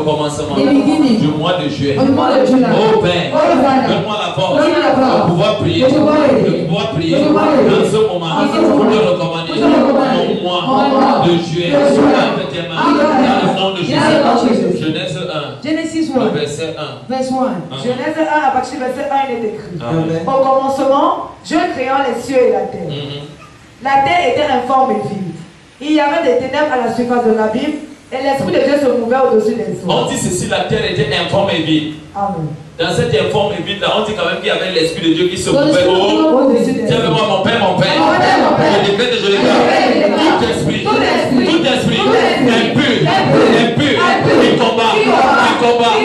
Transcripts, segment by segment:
commencement The beginning. du mois de juillet. Au mois de Juillet. Oh Père, Oh, Father. donne-moi la force Donne-moi la force. de pouvoir prier, De pouvoir prier. de pouvoir prier De pouvoir prier. dans ce moment En ce pour moment. te recommander Pour te recommander. mon mois Mon mois de juillet. de juillet. Avec tes mains, dans le nom de Dans le nom de Jésus. Jésus. Genèse 1, Genesis 1. le verset 1. Verse 1. Genèse 1, à partir du verset 1, il est écrit. Amen. Au commencement, Dieu créant les cieux et la terre. La terre était informe et vide. Il y avait des ténèbres à la surface de l'abîme et l'Esprit de Dieu se mouvait au-dessus des eaux. On dit ceci, la terre était informe et vide. Amen. Dans cette informe et vide là, on dit quand même qu'il y avait l'Esprit de Dieu qui se Dans mouvait Au-dessus des Tiens, eaux. moi, mon Père, mon Père. Mon Père, mon Père. Je décrète et je déclare. Tout esprit, Tout esprit. tout esprit, Tout esprit. impur, Impur. qui combat, Qui combat.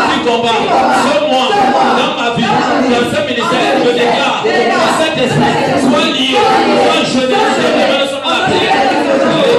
qui combat, sur moi, dans ma vie, dans ce ministère, je déclare que cet esprit soit lié, soit jeté, sur la prière. Qui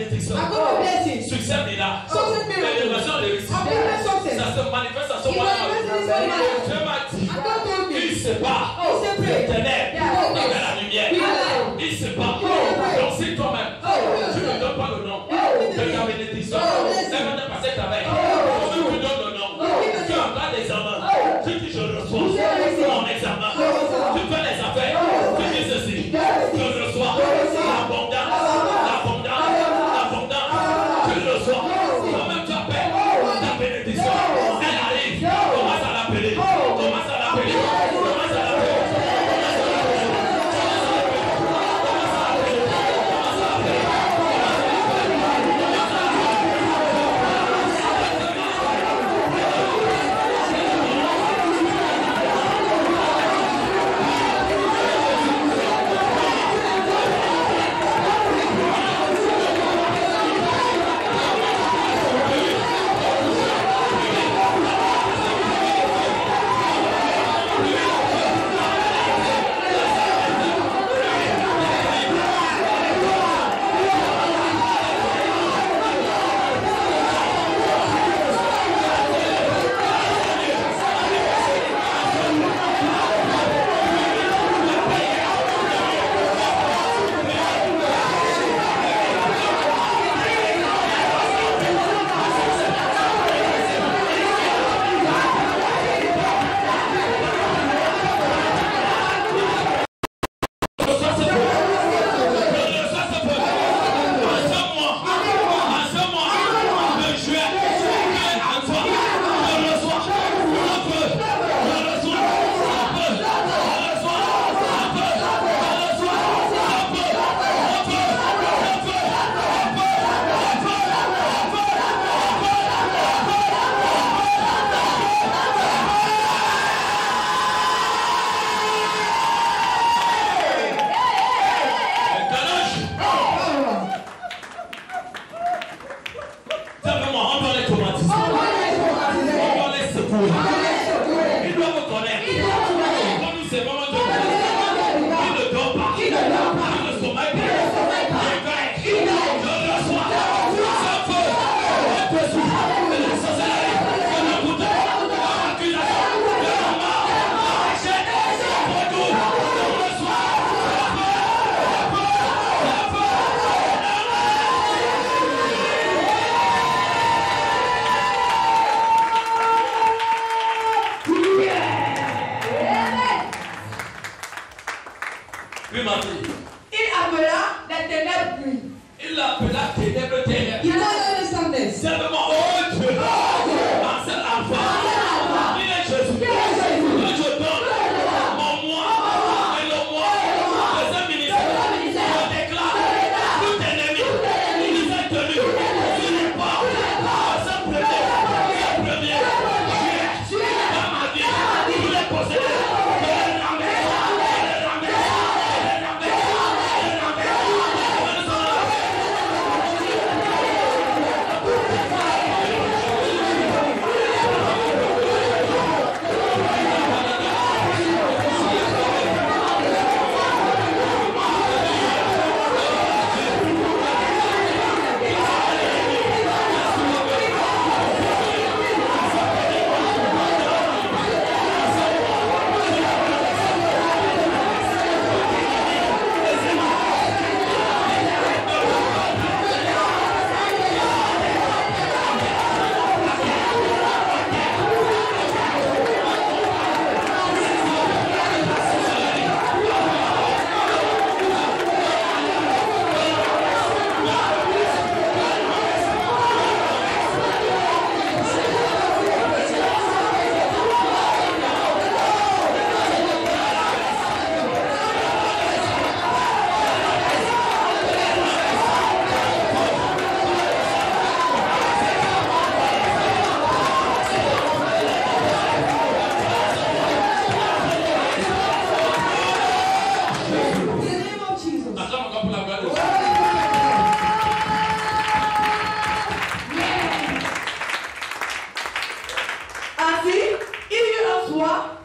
bénédiction. I got a blessing. Succès miracle. Success miracle. Élévation réussie. I got success. Ça se manifeste à ce It moment-là. manifests in my life. Dieu m'a dit, I God told me. il se bat. Oh, c'est Les vrai. ténèbres Yeah. avec la lumière. Yeah. Il se bat. Yeah. Donc si toi-même, tu ne donnes pas le nom de ta bénédiction, c'est quand tu passes à travers. Toi-même tu donnes le nom. Tu as pas d'examen. Tu dis je reçois mon examen. Tu fais les affaires. Tu dis ceci. Je reçois l'abondance. L'abondance. L'abondance. Tu reçois. Toi-même tu appelles ta bénédiction. Elle arrive. Commence à l'appeler. Commence à l'appeler. Commence à l'appeler.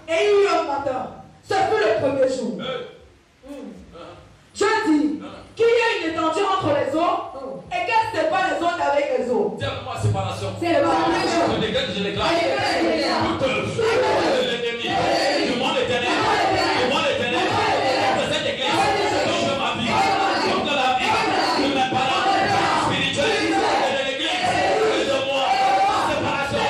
et il y a eu un matin. Ça fut le premier jour. Dieu dis qu'il y a une étendue entre les eaux et qu'elle sépare les eaux avec les eaux. Dis avec moi séparation. Séparation. Je déclare toute œuvre de l'ennemi du monde éternel, de cette église, contre ma vie, contre la vie de mes parents spirituels et de l'église et de moi. Séparation.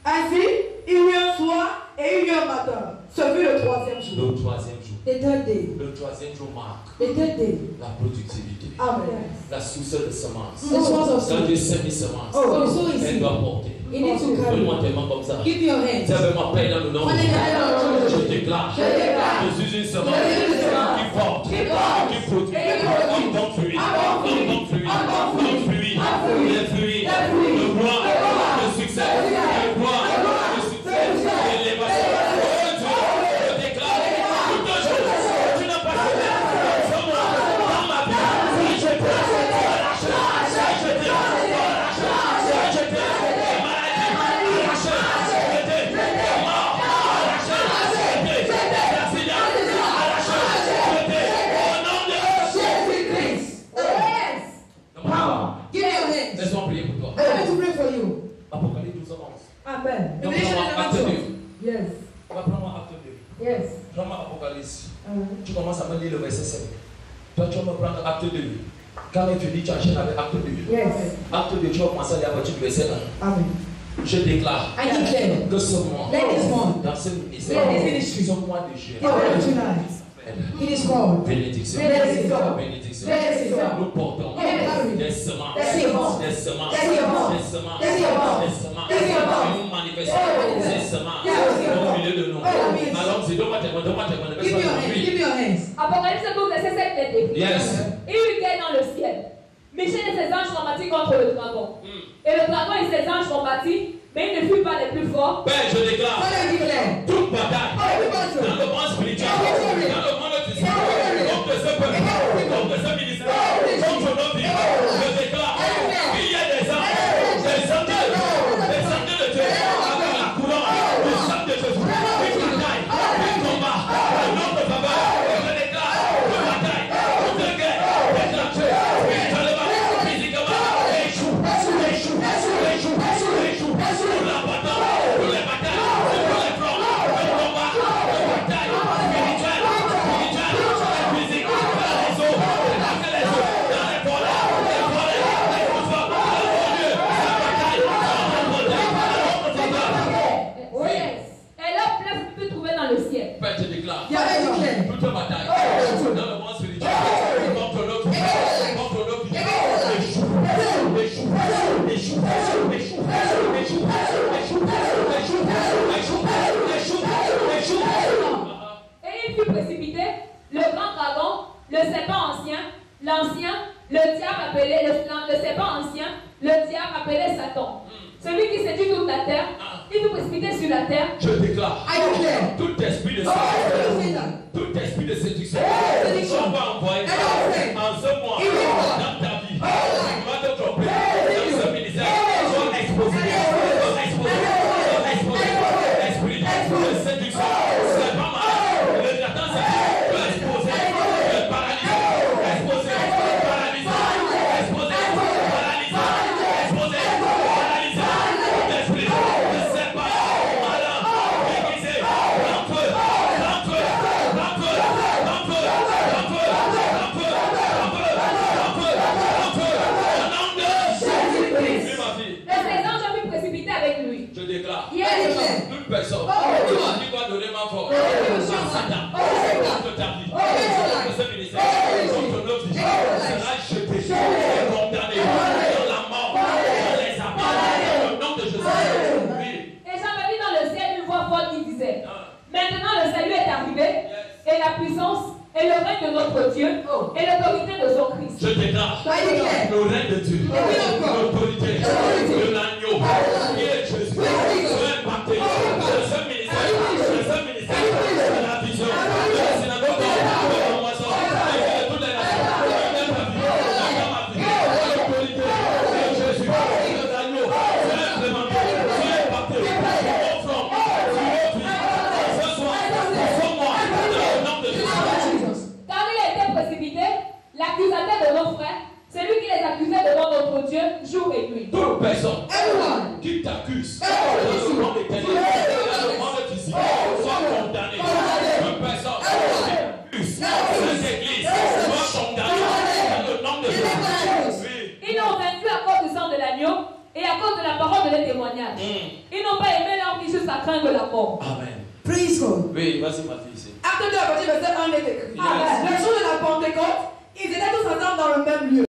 Ainsi, il y eut un soir et il y eut un matin. Ce fut le troisième jour. Le troisième jour. The third day. Le troisième jour marque The third day. la productivité. Amen. La source de semences. The source of Quand seed. Dieu sème les semences, Oh, so is elle it. doit porter. You need to carry. Donne-moi tes mains comme ça. Give me your hands. Servez-moi paix dans le nom de Prenez la main. Jésus. Je déclare. Je suis une semence qui porte, qui produit, qui donne fruit, les fruits, le roi, le succès, le roi, le succès, l'élévation. Je déclare toutes choses. Tu n'as pas fait sur moi, dans ma vie. Je te laisse-moi prier pour toi. I want to pray for you. Apocalypse 12:11. Amen. Donc, prends-moi acte 2. Yes. Prends-moi acte 2. Yes. Prends-moi Apocalypse. Tu commences à me lire le verset 5. Toi, tu vas me prendre acte 2. Quand il finit, tu enchaînes avec acte 2. Yes. Acte 2, tu vas commencer à lire à partir du verset 1. Amen. Je déclare I declare. que ce mois, Let this month. dans ce ministère, Let this ministry. ce mois de juillet, It is called. bénédiction. Bénédiction. Bénédiction. Bénédiction. Nous portons Yes. des semences, Des semences. des semences, Des semences. des semences, Des semences. des semences. Des semences. Et nous manifestons ces semences au milieu de nous. Allons-y, donne-moi tes mains, Give me your hands. Give me your hands. Apocalypse 12, verset 7 est écrit. Yes. Il eut guerre dans le ciel. Michel et ses anges combattirent contre le dragon. Et le dragon et ses anges combattirent, mais ils ne furent pas les plus forts. Père, je déclare Father, I declare. toute bataille dans le monde spirituel, dans le monde physique, contre ce peuple, contre ce ministère, contre nos vies. Je déclare qu'il y a des anges de Dieu, avec la couronne du sang de Jésus, qui bataille, qui combat en notre faveur. Je déclare toute bataille, toute guerre, déclenchée spirituellement, physiquement, échoue. Pour la bataille, pour les batailles, pour les fronts, le combat, le bataille spirituelle, physique, dans les eaux, dans les volets, les couvents, dans le lieu, la bataille, dans notre faveur. Oh yes. Et leur place peut trouver dans le ciel. Père, je déclare Yes. toute bataille dans le monde spirituel, contre notre vie, Et il fut précipité, le grand dragon, le serpent ancien, l'ancien, le diable appelé, le serpent ancien, le diable appelé Satan. Celui qui séduit toute la terre, il fut précipité sur la terre. je déclare I declare. tout esprit de Oh, séduction, Satan. tout esprit de séduction, séduction. on va envoyer Hey. en ce mois Il est mort. dans ta vie. Tu vas te tromper dans ce ministère. Sois exposé, esprit de séduction. C'est pas mal. Le Satan, c'est tu es exposé, tu es paralysé, exposé, paralysé, exposé, paralysé, exposé, paralysé. L'esprit ne sait pas, malin, déguisé, rampeux, Et ses anges ont pu précipiter avec lui. je déclare, Yes. toute personne Oh. qui va donner ma voix, Oh. Satan, Oh. contre ta vie, contre ce ministère, contre notre vie, sera jeté et condamné dans la mort, dans les abîmes, dans le nom de Jésus. Oui. Et j'entendis dans le ciel une voix forte qui disait: Maintenant le salut est arrivé, et la puissance, et le règne de notre Dieu, et l'autorité de son Christ. Je déclare le règne de Dieu, l'autorité de l'agneau, qui est Jésus, soit impacté de ce ministère, de la vision, de la synagogue, de la moisson, de toutes les nations, de ta vie, dans ma vie, l'autorité de Jésus, de l'agneau, soit implémenté, soit impacté, au front, sur notre vie, ce soir, ce mois, dans le nom de Jésus. Car il a été précipité, l'accusateur de nos frères, celui qui les accusait devant notre Dieu jour et nuit. Toute personne Everyone. qui t'accuse dans le monde éternel, dans le monde physique, soit condamné. Toute personne qui t'accuse cette église, soit condamné dans le nom de Jésus. Oui. Ils l'ont vaincu à cause du sang de l'agneau et à cause de la parole de leur témoignage. Ils n'ont pas aimé leur vie jusqu'à craindre la mort. Amen. Praise God. Oui, vas-y ma fille ici. Acte 2, à partir du verset 1 est écrit. Le jour de la Pentecôte, ils étaient tous ensemble dans le même lieu.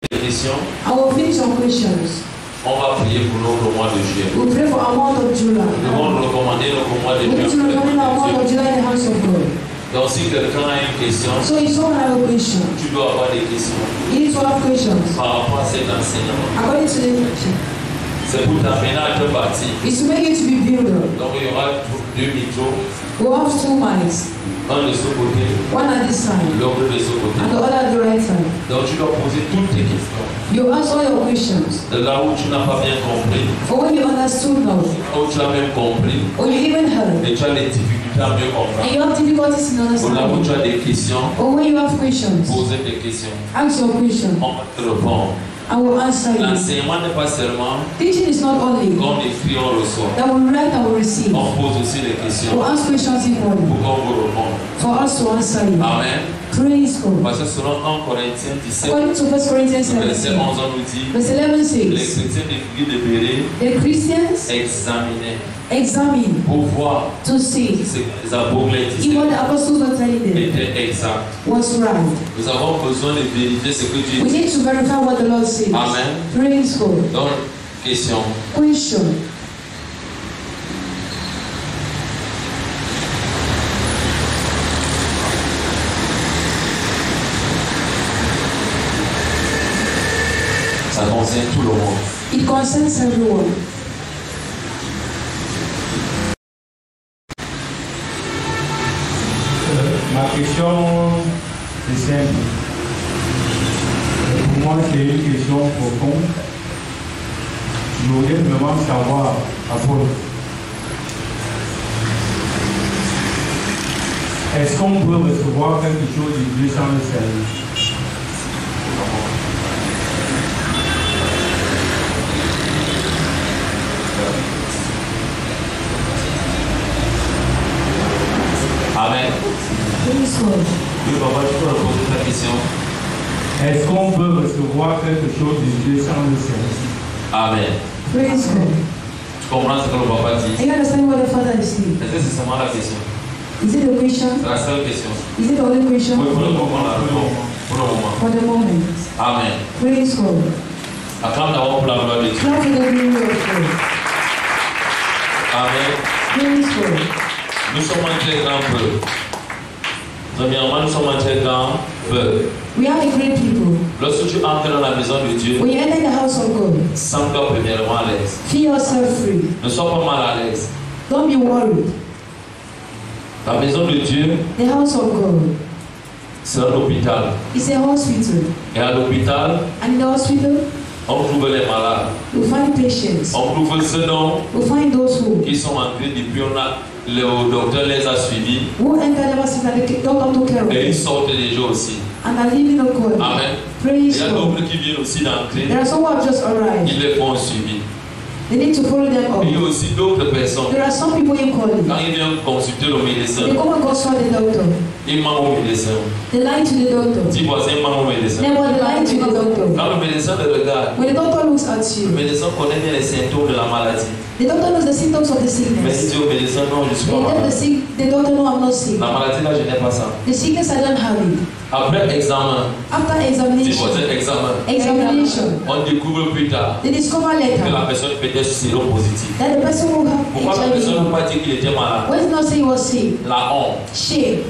Questions? I will finish on questions. On va prier pour notre mois de juillet. We'll pray for our month of July. Nous devons recommander notre mois de We need to recommend our month of juillet. July in the house of God. Donc si quelqu'un a une question, So if someone has a question, tu dois avoir des questions you need to have questions. par rapport à cet enseignement. According to the teaching, C'est pour t'amener à être bâti. it's to make it to be built up. Donc il y aura deux micros, We'll have 2 mics, un de ce côté, one at this side l'autre de ce côté. and the other at the right side. Donc tu dois poser toutes tes questions. You answer all your questions. De là où tu n'as pas bien compris, For when you understood now, où tu as même compris, or you even heard, et tu as des difficultés à mieux and comprendre. you have difficulties in Pour là où understanding, tu as des questions, or when you have questions, posez tes questions. ask your question. On va te répondre. I will answer you. L'enseignement n'est pas seulement Teaching is not only qu'on écrit, on reçoit. that we write and we receive. On pose aussi des questions We'll ask questions equally pour qu'on vous réponde. for us to answer you. Amen. Praise God. Parce que selon 1 Corinthiens 17, According to 1 Corinthians verset 11, 17, on nous dit verse 11 les says, chrétiens d'église de Béret the Christians examinaient examine pour voir to see ce que les apôtres if disaient what the apostles were telling them était exact. was right. Nous avons besoin de vérifier ce que Dieu We dit. need to verify what the Lord says. Amen. Praise God. Donc, question. Question. Ça concerne tout le monde. It concerns everyone. Ma question est simple. Pour moi, c'est une question profonde. Je voudrais vraiment savoir, Apôtre, est-ce qu'on peut recevoir quelque chose de Dieu sans le service? Amen. Praise God. Oui, papa, tu peux reposer ta question. Est-ce qu'on peut recevoir quelque chose de Dieu sans le service? Amen. Praise God. Tu comprends ce que le papa dit? Are you understanding what the Father is saying? Est-ce que c'est seulement la question? Is it a question? C'est la seule question. Is it the only question? Oui, pour le moment, la réponse. Pour le moment. For the moment. Amen. Praise God. Acclame d'abord pour la gloire de Dieu. Clap for the glory of God. Amen. Praise God. Nous sommes un très grand peuple. Premièrement, nous sommes un très grand peuple. We are a great people. Lorsque tu entres dans la maison de Dieu, When you enter the house of God, sens-toi premièrement à l'aise. feel yourself free. Ne sois pas mal à l'aise. Don't be worried. La maison de Dieu, The house of God c'est un hôpital. is a hospital. Et à l'hôpital, And in the hospital, on trouve les malades. you find patients. On trouve ceux You find those qui sont entrés depuis le docteur les a suivis. who enter the hospital and the doctor took care of Et ils them. sortent déjà aussi. And are living of God. Amen. Il Praise y a God. d'autres qui viennent aussi d'entrer. There are some who have just arrived. Ils les font suivi. They need to follow them Il y a up. aussi d'autres personnes. There are some people in calling. Quand ils viennent consulter le médecin, They come and consult the doctor. ils mentent au médecin. They lie to the doctor. Petit voisin ment au médecin. Never they lie to the doctor. Quand le médecin le regarde, When the doctor looks at le you, médecin connaît bien les symptômes de la maladie. the doctor knows the symptoms of the Mais il sickness. dit au médecin, non, je ne suis They pas tell malade. the doctor, no, I'm not sick. La maladie là, je n'ai pas ça. The sickness, I don't have it. Après examen, After petit examination, voisin examination, on découvre plus tard they discover que la later personne peut être séropositive. that the person will have Pourquoi la personne ne HIV. peut pas dire qu'il était malade? Why did not say he was sick? La honte. Shame.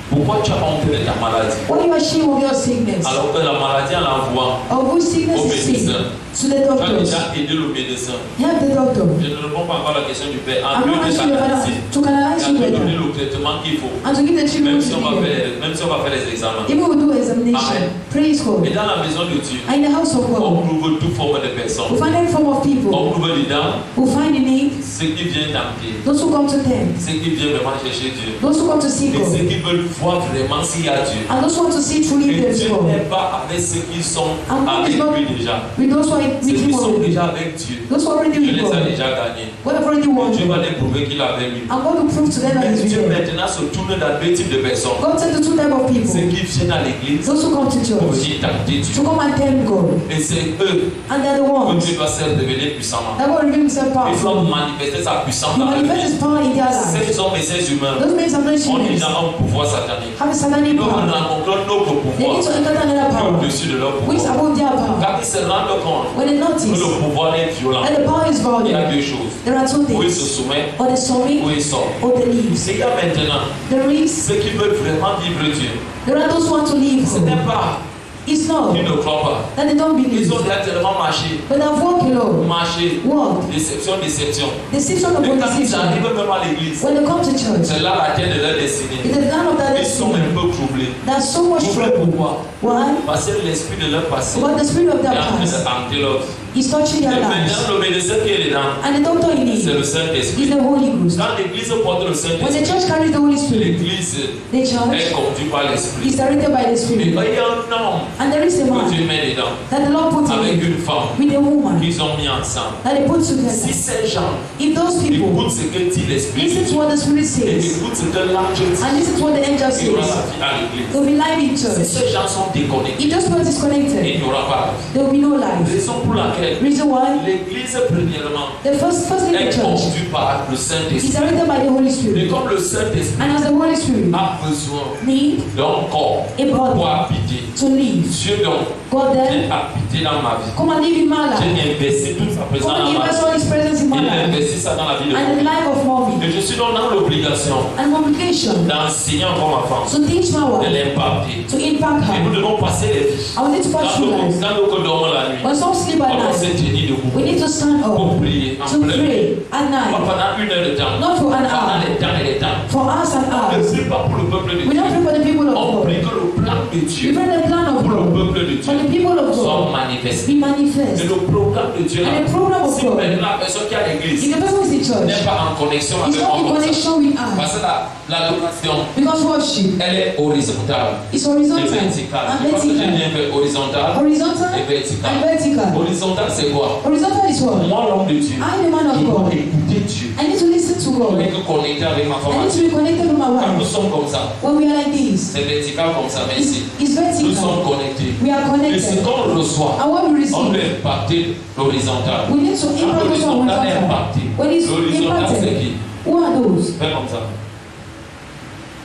Pourquoi tu as honte de ta maladie? Why you are ashamed of your sickness? Alors que la maladie, en l'envoie, Of which sickness au is sick? médecin. To the Tu as doctors. déjà aidé le médecin. Help the doctor. Je ne réponds pas encore à la question du père. En I'm lieu not de asking you t'analyser, to canalize you et de donner better. le traitement qu'il faut. And to give the treatment Même to si on va you. faire les examens. Even we do examination. Amen. Praise God. Et dans la maison de Dieu, And in the house of on God, trouve toute forme de we personnes. find every form of people. On trouve dedans We find in it ceux qui viennent d'entrer, those who come to them, ceux qui viennent vraiment chercher Dieu, those who come to seek et God, ceux qui veulent voir vraiment s'il y a Dieu. and those who want to see truly Et there is Dieu God. n'est pas avec ceux qui sont And God avec is not lui déjà. with those who are Ceux with qui Him sont already. déjà avec Dieu, Those who are already Dieu with les a God. déjà gagnés. God have already warned Dieu them. va les prouver qu'il avait lu. I'm going to prove to them that Mais he's Dieu with them. maintenant se tourne dans deux types de personnes. God said to two types of people. Ceux qui viennent à l'église Those who come to pour church venir t'habiter to Dieu. come and tempt God. Et c'est eux And they're the que ones Dieu doit se révéler puissamment. that God reveal himself Il doit powerfully. manifester sa puissance He dans la manifests vie. his power in their lives. Ces hommes et ces humains Those men are not ont humans. déjà un pouvoir satanique. Have a satanic Ils doivent power. rencontrer un autre They pouvoir need to encounter another power au-dessus de leur which is pouvoir. above their power. Quand ils se rendent compte When they que notice le pouvoir est violent, that the power is il y a violent, deux choses. there are two Ou ils se things. soumettent, Or they submit ou ils sortent. or they leave. Il y a maintenant There is, ceux qui veulent vraiment vivre Dieu. there are those who want to leave. Ce n'est pas It's not qu'ils ne croient pas. that they don't believe, Ils ont déjà tellement marché, but they've walked alone. marché, Walked. déception, déception. Deception Et upon quand ils deception. arrivent même à l'église, When they come to church, c'est là la terre de leur destinée. it is none of that Ils sont destiny. un peu troublés. There's so much Troublés trouble. pourquoi? Why? Parce que l'esprit de leur passé But the spirit of est their en train de past hanter leur vie. is touching Et their lives. maintenant, le médecin qui est dedans, And the doctor in c'est le it Saint-Esprit. is the Holy Ghost. Quand l'église porte le When the Saint-Esprit, church carries the Holy Spirit, l'église the est church conduite par l'esprit. is directed by the Mais Spirit. il y a un homme And there is a que man Dieu met dedans that the Lord put avec in une femme with a woman qu'ils ont mis ensemble. that they put Si together. ces gens If those people écoutent ce que dit l'esprit listen to what the Spirit et says écoutent ce que l'ange dit, and listen to what the angel il y aura says, la vie à l'église. there will be life in Si church. ces gens sont déconnectés, If those people are il disconnected, n'y aura pas. there will be no life. Raison pour laquelle Reason why? l'église, premièrement, The firstly, the est church conduite par le is Saint-Esprit. directed by the Holy Et Spirit. comme le Saint-Esprit And as the Holy Spirit a besoin need d'un corps a pour body habiter, to live, Dieu donc God vient then habiter dans ma vie. come and live in my life. Dieu investi toute sa présence Come and dans ma invest vie. all His presence in my Il life investit ça dans la vie de and in the mon life of mommy Et je suis donc dans l'obligation and obligation d'enseigner encore ma femme, to teach my de wife, l'impacter. to impact Et nous her. devons passer les vies. I will need to pass through life. Quand nous dormons la nuit, When some sleep at on night, s'est tenu debout we need to stand pour up prier en to plein. pray at Pas night, pendant 1 heure de temps, not for an pendant hour, les temps et les temps. for hours and On ne hours. prie pas pour le peuple de We Dieu. don't pray for the people of On prie God. que le plan de We Dieu pray the plan of pour le God peuple de for the Dieu people of soit God manifesté. be Et manifest. le programme de Dieu, là, And the program of si God, maintenant la personne qui est à if l'église the person is in church, n'est pas en connexion it's avec not in moi, connection with us. parce que l'adoration, Because worship elle est horizontale is et horizontal verticale. and Je pense que j'ai vertical. bien fait horizontale Horizontal et verticale. and vertical. Horizontale, c'est quoi? Horizontal is what? Moi, l'homme de Dieu, I am the man je of dois God. écouter Dieu. I need to listen to Je God. dois être connecté avec ma I femme. need to be connected with my Quand nous wife. sommes comme ça, When we are like this, c'est vertical comme ça, mais ici, it's nous sommes vertical. connectés. We are Et ce connected. qu'on reçoit, And what we on receive, doit impacter l'horizontal. we need to Quand impact also on l'horizontal est horizontal. impacté, When it's l'horizontal c'est impacted, qui? who are those? Fais comme ça.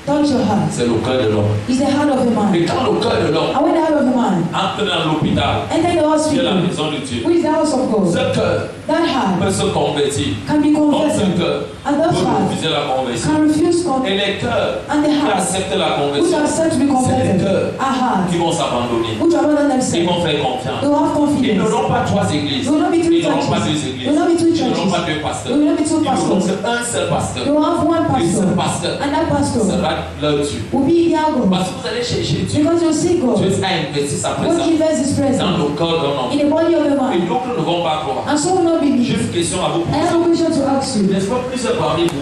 Touch your heart. C'est le cœur de l'homme. It's the heart of a man. Et quand le cœur de l'homme And when the heart of a man entre dans l'hôpital, enter the qui est la hospital, maison de Dieu, who is the house of God, ce cœur that heart peut se convertir. can be Comme ce converted. cœur And that peut heart refuser la conversion. can refuse Et conversion. les cœurs And the qui heart acceptent la which conversion, are said to be c'est les converted cœurs are hearts qui vont s'abandonner. which abandon Ils themselves. vont faire confiance. They will have Ils confidence. n'auront pas 3 églises. They will not be Ils 3 n'auront pas 2 churches. églises. They will not be 2 Ils n'auront pas churches. 2 pasteurs. They will not be 2 Ils n'auront pastors. qu'un seul pasteur. They will have one Et ce pastor. pasteur And that pastor sera leur Dieu. will be their God. Parce que vous allez chercher Dieu. Because you see God. Dieu a investi sa God présence invests His dans presence le cœur d'un homme. in the body of a Et man. d'autres ne vont pas croire. And so will not J'ai believe. une question à vous I have poser. a question to ask you. N'est-ce pas plusieurs parmi vous